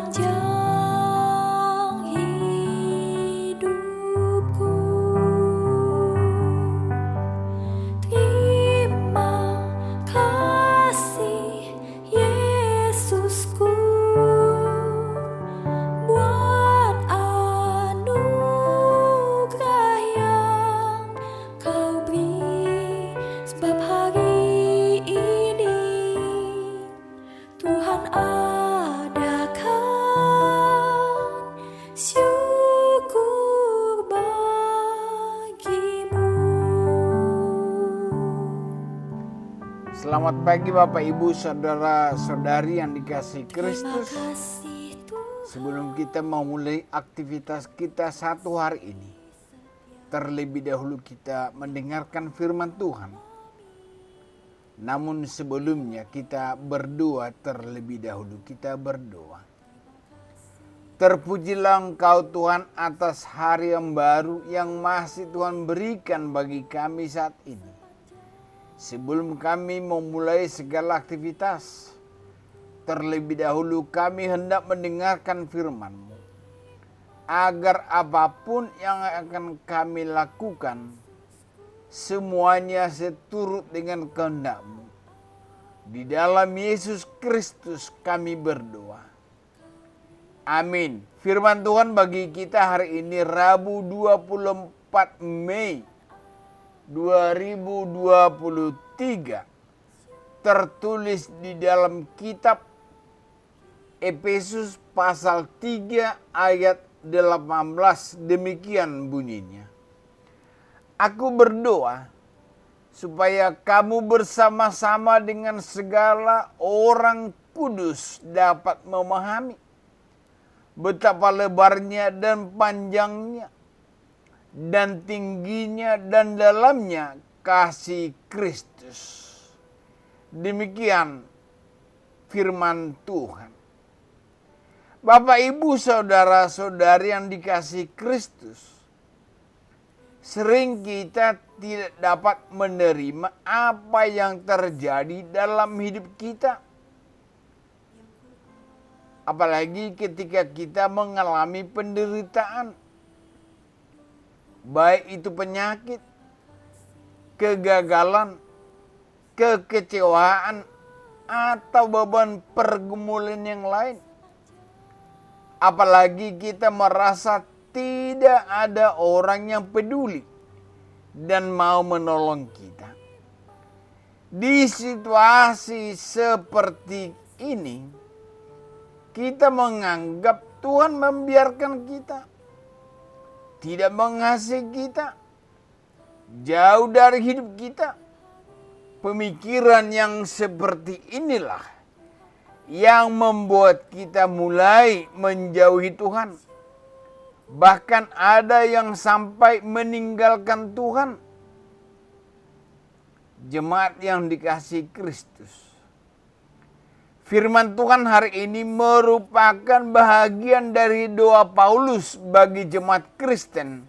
sepanjang hidupku. Terima kasih Yesusku buat anugerah yang Kau beri, sebab hari ini Tuhan adakan syukur bagimu. Selamat pagi Bapak Ibu Saudara-saudari yang dikasihi Kristus. Terima kasih Tuhan. Sebelum kita memulai aktivitas kita satu hari ini, terlebih dahulu kita mendengarkan firman Tuhan. Namun sebelumnya kita berdoa terlebih dahulu. Kita berdoa. Terpujilah Engkau Tuhan atas hari yang baru yang masih Tuhan berikan bagi kami saat ini. Sebelum kami memulai segala aktivitas, terlebih dahulu kami hendak mendengarkan firman-Mu. Agar apapun yang akan kami lakukan, semuanya seturut dengan kehendak-Mu. Di dalam Yesus Kristus kami berdoa. Amin. Firman Tuhan bagi kita hari ini Rabu 24 Mei 2023. Tertulis di dalam kitab Efesus pasal 3 ayat 18. Demikian bunyinya. Aku berdoa supaya kamu bersama-sama dengan segala orang kudus dapat memahami betapa lebarnya dan panjangnya dan tingginya dan dalamnya kasih Kristus. Demikian firman Tuhan. Bapak, Ibu, saudara-saudari yang dikasihi Kristus, sering kita tidak dapat menerima apa yang terjadi dalam hidup kita. Apalagi ketika kita mengalami penderitaan. Baik itu penyakit, kegagalan, kekecewaan, atau beban pergumulan yang lain. Apalagi kita merasa tidak ada orang yang peduli dan mau menolong kita. Di situasi seperti ini, kita menganggap Tuhan membiarkan kita, tidak mengasihi kita, jauh dari hidup kita. Pemikiran yang seperti inilah yang membuat kita mulai menjauhi Tuhan. Bahkan ada yang sampai meninggalkan Tuhan. Jemaat yang dikasihi Kristus, firman Tuhan hari ini merupakan bahagian dari doa Paulus bagi jemaat Kristen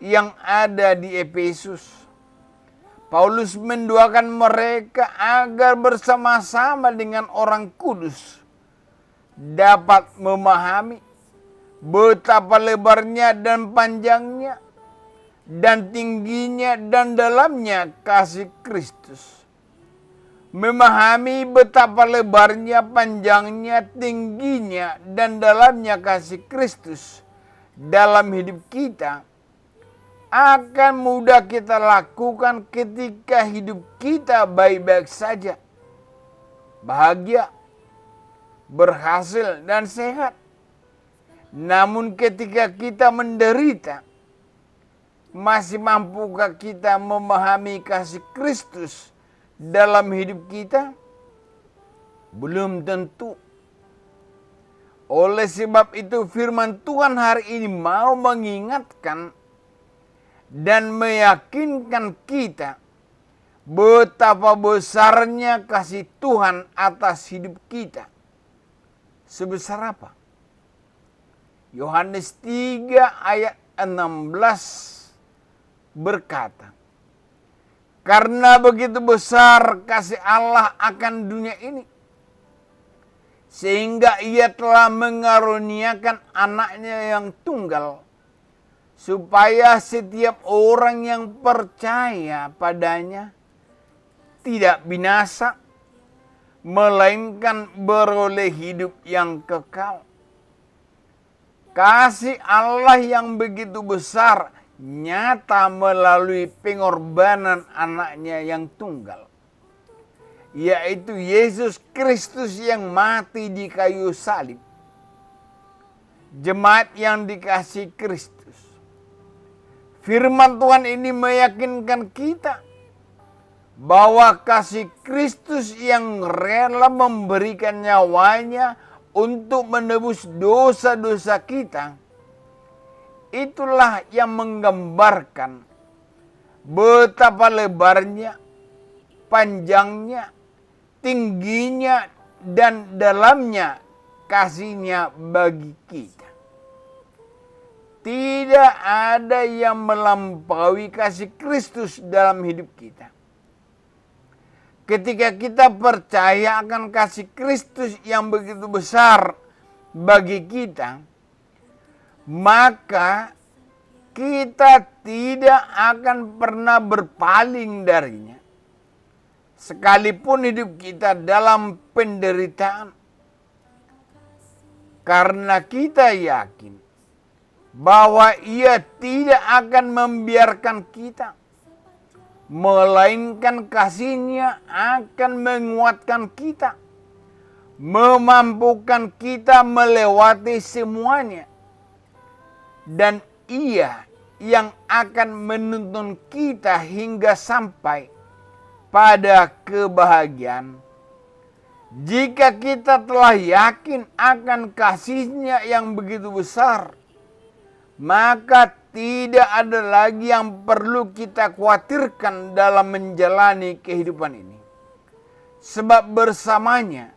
yang ada di Efesus. Paulus mendoakan mereka agar bersama-sama dengan orang kudus dapat memahami betapa lebarnya dan panjangnya dan tingginya dan dalamnya kasih Kristus. Memahami betapa lebarnya, panjangnya, tingginya, dan dalamnya kasih Kristus dalam hidup kita akan mudah kita lakukan ketika hidup kita baik-baik saja, bahagia, berhasil, dan sehat. Namun ketika kita menderita, masih mampukah kita memahami kasih Kristus dalam hidup kita? Belum tentu. Oleh sebab itu firman Tuhan hari ini mau mengingatkan dan meyakinkan kita betapa besarnya kasih Tuhan atas hidup kita. Sebesar apa? Yohanes 3 ayat 16 berkata, karena begitu besar kasih Allah akan dunia ini, sehingga ia telah mengaruniakan anaknya yang tunggal, supaya setiap orang yang percaya padanya tidak binasa, melainkan beroleh hidup yang kekal. Kasih Allah yang begitu besar nyata melalui pengorbanan anaknya yang tunggal, yaitu Yesus Kristus yang mati di kayu salib. Jemaat yang dikasihi Kristus, firman Tuhan ini meyakinkan kita bahwa kasih Kristus yang rela memberikan nyawanya untuk menebus dosa-dosa kita, itulah yang menggambarkan betapa lebarnya, panjangnya, tingginya, dan dalamnya kasih-Nya bagi kita. Tidak ada yang melampaui kasih Kristus dalam hidup kita. Ketika kita percaya akan kasih Kristus yang begitu besar bagi kita, maka kita tidak akan pernah berpaling darinya. Sekalipun hidup kita dalam penderitaan, karena kita yakin bahwa Ia tidak akan membiarkan kita, melainkan kasih-Nya akan menguatkan kita, memampukan kita melewati semuanya. Dan Ia yang akan menuntun kita hingga sampai pada kebahagiaan. Jika kita telah yakin akan kasih-Nya yang begitu besar, maka tidak ada lagi yang perlu kita khawatirkan dalam menjalani kehidupan ini. Sebab bersamanya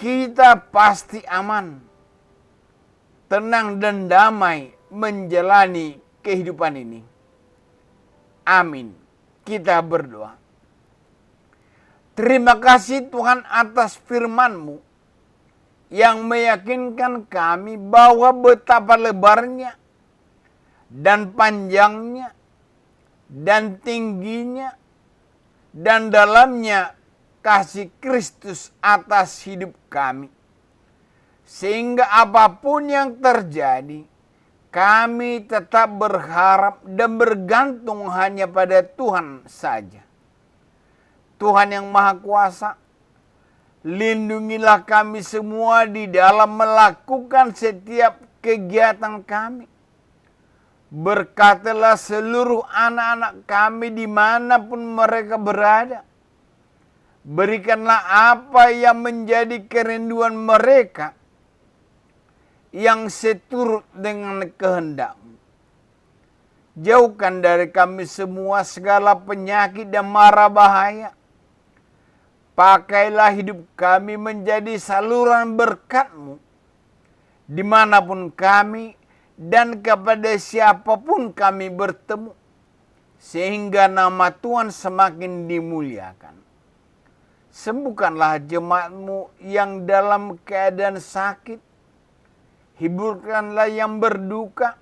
kita pasti aman, tenang dan damai menjalani kehidupan ini. Amin. Kita berdoa. Terima kasih Tuhan atas firman-Mu yang meyakinkan kami bahwa betapa lebarnya dan panjangnya dan tingginya dan dalamnya kasih Kristus atas hidup kami. Sehingga apapun yang terjadi, kami tetap berharap dan bergantung hanya pada Tuhan saja. Tuhan yang Maha Kuasa, lindungilah kami semua di dalam melakukan setiap kegiatan kami. Berkatilah seluruh anak-anak kami dimanapun mereka berada. Berikanlah apa yang menjadi kerinduan mereka yang seturut dengan kehendak-Mu. Jauhkan dari kami semua segala penyakit dan mara bahaya. Pakailah hidup kami menjadi saluran berkat-Mu dimanapun kami dan kepada siapapun kami bertemu, sehingga nama Tuhan semakin dimuliakan. Sembuhkanlah jemaat-Mu yang dalam keadaan sakit, hiburkanlah yang berduka,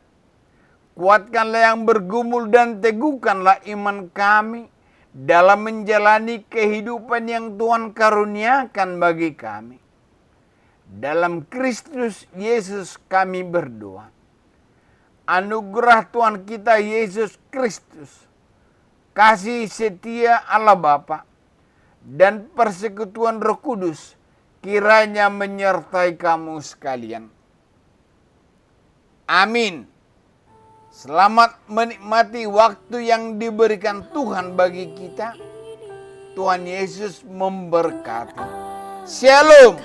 kuatkanlah yang bergumul, dan teguhkanlah iman kami dalam menjalani kehidupan yang Tuhan karuniakan bagi kami. Dalam Kristus Yesus kami berdoa. Anugerah Tuhan kita Yesus Kristus, kasih setia Allah Bapa, dan persekutuan Roh Kudus kiranya menyertai kamu sekalian. Amin. Selamat menikmati waktu yang diberikan Tuhan bagi kita. Tuhan Yesus memberkati. Shalom.